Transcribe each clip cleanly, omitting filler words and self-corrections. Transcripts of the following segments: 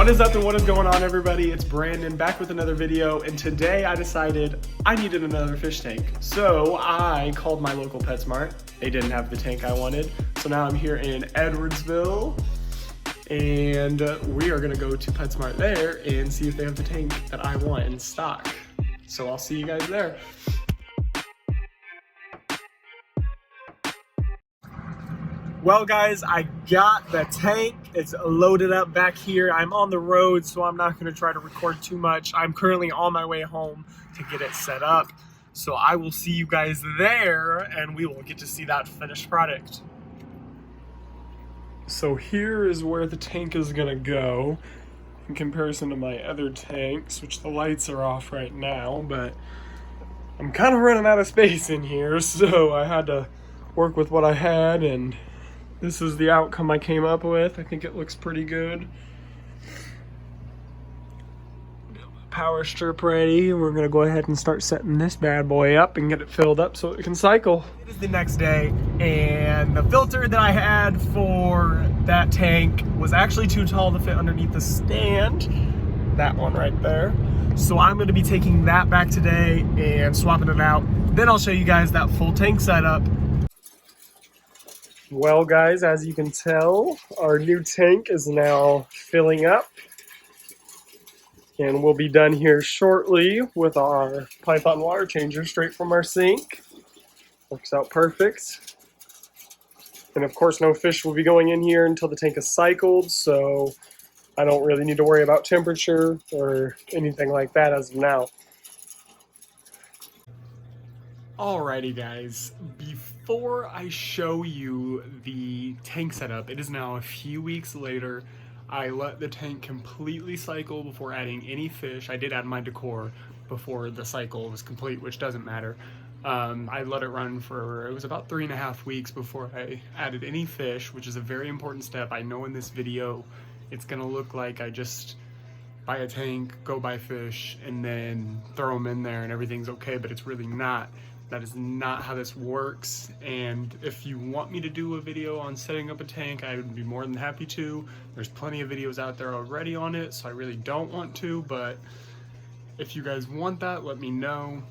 What is up and what is going on, everybody? It's Brandon back with another video, and today I decided I needed another fish tank. So I called my local PetSmart. They didn't have the tank I wanted. So now I'm here in Edwardsville, and we are gonna go to PetSmart there and see if they have the tank that I want in stock. So I'll see you guys there. Well guys, I got the tank. It's loaded up back here. I'm on the road, so I'm not gonna try to record too much. I'm currently on my way home to get it set up. So I will see you guys there and we will get to see that finished product. So here is where the tank is gonna go in comparison to my other tanks, which the lights are off right now, but I'm kind of running out of space in here, so I had to work with what I had, and this is the outcome I came up with. I think it looks pretty good. Power strip ready. We're gonna go ahead and start setting this bad boy up and get it filled up so it can cycle. It is the next day, and the filter that I had for that tank was actually too tall to fit underneath the stand. That one right there. So I'm gonna be taking that back today and swapping it out. Then I'll show you guys that full tank setup. Well guys, as you can tell, our new tank is now filling up, and we'll be done here shortly with our Python water changer straight from our sink. Works out perfect. And of course no fish will be going in here until the tank is cycled, so I don't really need to worry about temperature or anything like that as of now. Alrighty guys, before I show you the tank setup, it is now a few weeks later. I let the tank completely cycle before adding any fish. I did add my decor before the cycle was complete, which doesn't matter. I let it run for, it was about 3.5 weeks before I added any fish, which is a very important step. I know in this video it's gonna look like I just buy a tank, go buy fish, and then throw them in there and everything's okay, but it's really not. That is not how this works, and if you want me to do a video on setting up a tank, I would be more than happy to. There's plenty of videos out there already on it, so I really don't want to, but if you guys want that, let me know.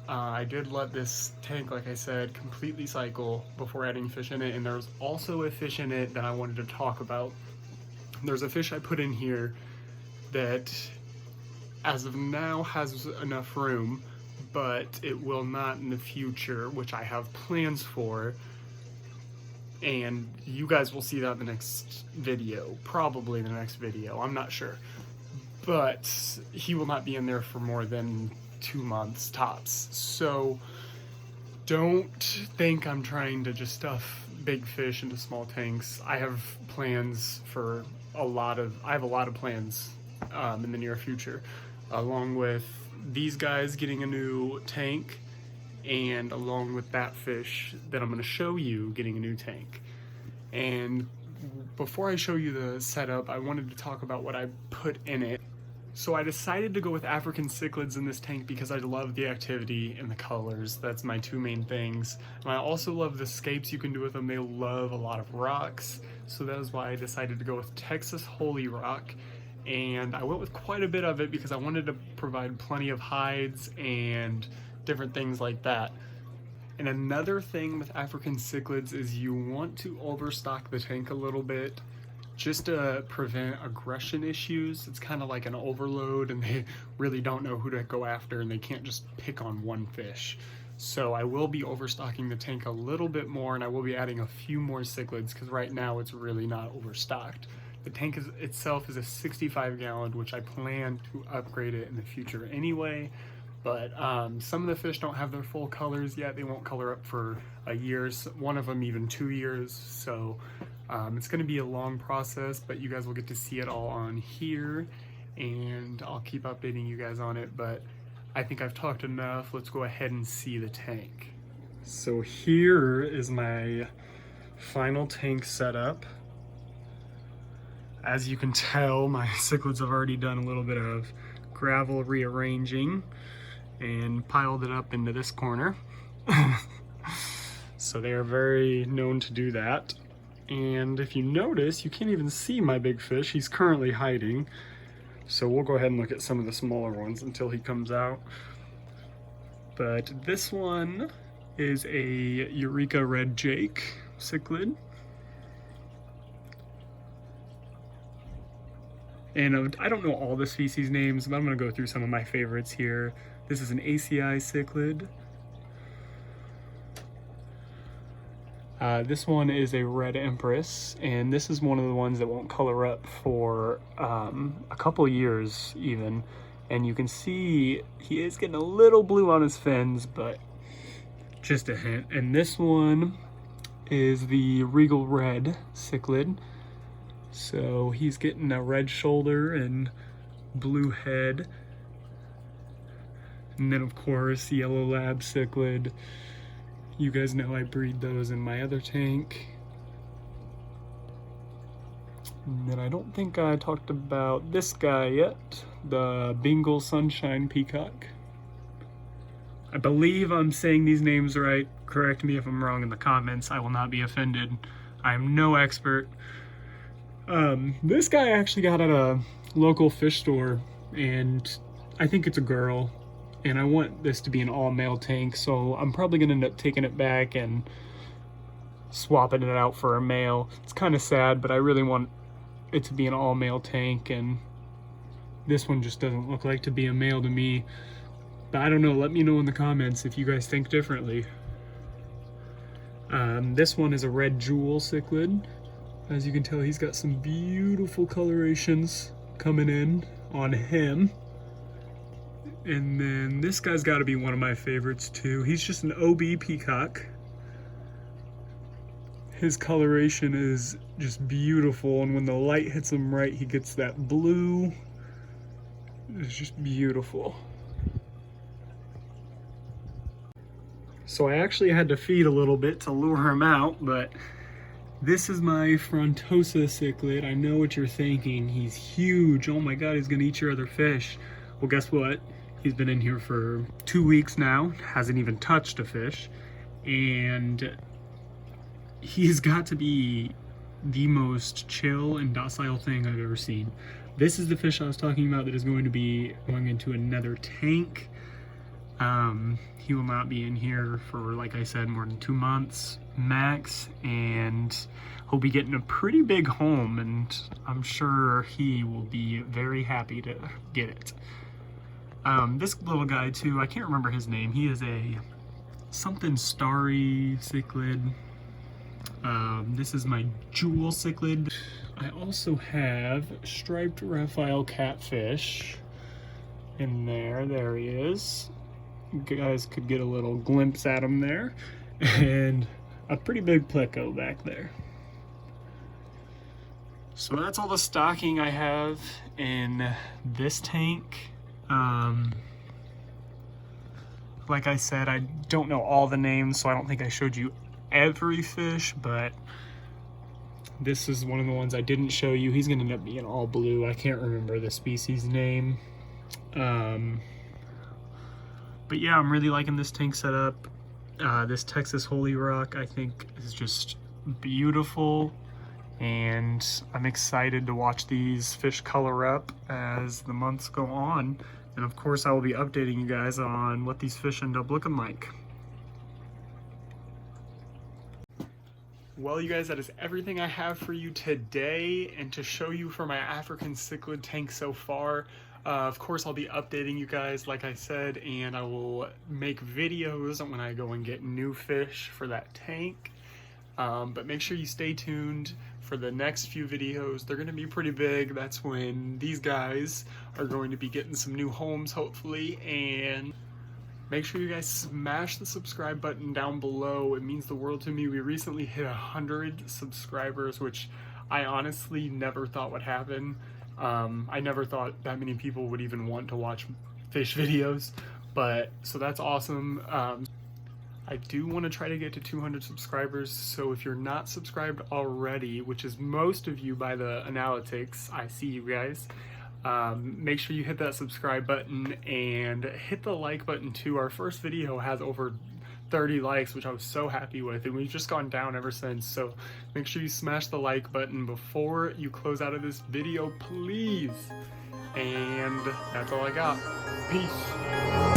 I did let this tank, like I said, completely cycle before adding fish in it, and there's also a fish in it that I wanted to talk about. There's a fish I put in here that, as of now, has enough room, but it will not in the future, which I have plans for, and you guys will see that in the next video, probably the next video, I'm not sure, but he will not be in there for more than 2 months tops. So don't think I'm trying to just stuff big fish into small tanks. I have plans for I have a lot of plans in the near future, along with these guys getting a new tank, and along with that fish that I'm going to show you getting a new tank. And before I show you the setup, I wanted to talk about what I put in it. So I decided to go with African cichlids in this tank because I love the activity and the colors. That's my two main things. And I also love the scapes you can do with them. They love a lot of rocks, so that is why I decided to go with Texas Holy Rock. And I went with quite a bit of it because I wanted to provide plenty of hides and different things like that. And another thing with African cichlids is you want to overstock the tank a little bit just to prevent aggression issues. It's kind of like an overload, and they really don't know who to go after, and they can't just pick on one fish. So I will be overstocking the tank a little bit more, and I will be adding a few more cichlids because right now it's really not overstocked. The tank itself is a 65 gallon, which I plan to upgrade it in the future anyway. But some of the fish don't have their full colors yet. They won't color up for a year, one of them even 2 years. So it's gonna be a long process, but you guys will get to see it all on here, and I'll keep updating you guys on it. But I think I've talked enough. Let's go ahead and see the tank. So here is my final tank setup. As you can tell, my cichlids have already done a little bit of gravel rearranging and piled it up into this corner. So they are very known to do that. And if you notice, you can't even see my big fish. He's currently hiding. So we'll go ahead and look at some of the smaller ones until he comes out. But this one is a Eureka Red Jake cichlid. And I don't know all the species names, but I'm gonna go through some of my favorites here. This is an ACI cichlid. This one is a Red Empress, and this is one of the ones that won't color up for a couple years even. And you can see he is getting a little blue on his fins, but just a hint. And this one is the Regal Red cichlid. So he's getting a red shoulder and blue head. And then of course, Yellow Lab cichlid. You guys know I breed those in my other tank. And then I don't think I talked about this guy yet, the Bengal Sunshine Peacock. I believe I'm saying these names right. Correct me if I'm wrong in the comments. I will not be offended. I am no expert. This guy I actually got at a local fish store, and I think it's a girl. And I want this to be an all-male tank, so I'm probably gonna end up taking it back and swapping it out for a male. It's kind of sad, but I really want it to be an all-male tank, and this one just doesn't look like to be a male to me. But I don't know, let me know in the comments if you guys think differently. This one is a Red Jewel cichlid. As you can tell, he's got some beautiful colorations coming in on him. And then this guy's got to be one of my favorites too. He's just an OB peacock. His coloration is just beautiful, and when the light hits him right, he gets that blue. It's just beautiful. So I actually had to feed a little bit to lure him out, but this is my Frontosa cichlid. I know what you're thinking. He's huge. Oh my God, he's gonna eat your other fish. Well, guess what? He's been in here for 2 weeks now, hasn't even touched a fish, and he's got to be the most chill and docile thing I've ever seen. This is the fish I was talking about that is going to be going into another tank. He will not be in here for, like I said, more than 2 months max, and he'll be getting a pretty big home, and I'm sure he will be very happy to get it. This little guy too, I can't remember his name. He is a something starry cichlid. This is my Jewel cichlid. I also have striped Raphael catfish in there. There he is. You guys could get a little glimpse at him there. And a pretty big pleco back there. So that's all the stocking I have in this tank. Like I said, I don't know all the names, so I don't think I showed you every fish, but this is one of the ones I didn't show you. He's gonna end up being all blue. I can't remember the species name. But yeah, I'm really liking this tank setup. This Texas Holy Rock, I think, is just beautiful, and I'm excited to watch these fish color up as the months go on. And of course, I will be updating you guys on what these fish end up looking like. Well, you guys, that is everything I have for you today and to show you for my African cichlid tank so far. Of course, I'll be updating you guys, like I said, and I will make videos when I go and get new fish for that tank. But make sure you stay tuned for the next few videos. They're going to be pretty big. That's when these guys are going to be getting some new homes, hopefully. And make sure you guys smash the subscribe button down below. It means the world to me. We recently hit 100 subscribers, which I honestly never thought would happen. I never thought that many people would even want to watch fish videos, but so that's awesome. I do want to try to get to 200 subscribers, so if you're not subscribed already, which is most of you by the analytics, I see you guys, make sure you hit that subscribe button and hit the like button too. Our first video has over 30 likes, which I was so happy with, and we've just gone down ever since. So make sure you smash the like button before you close out of this video, please. And that's all I got. Peace.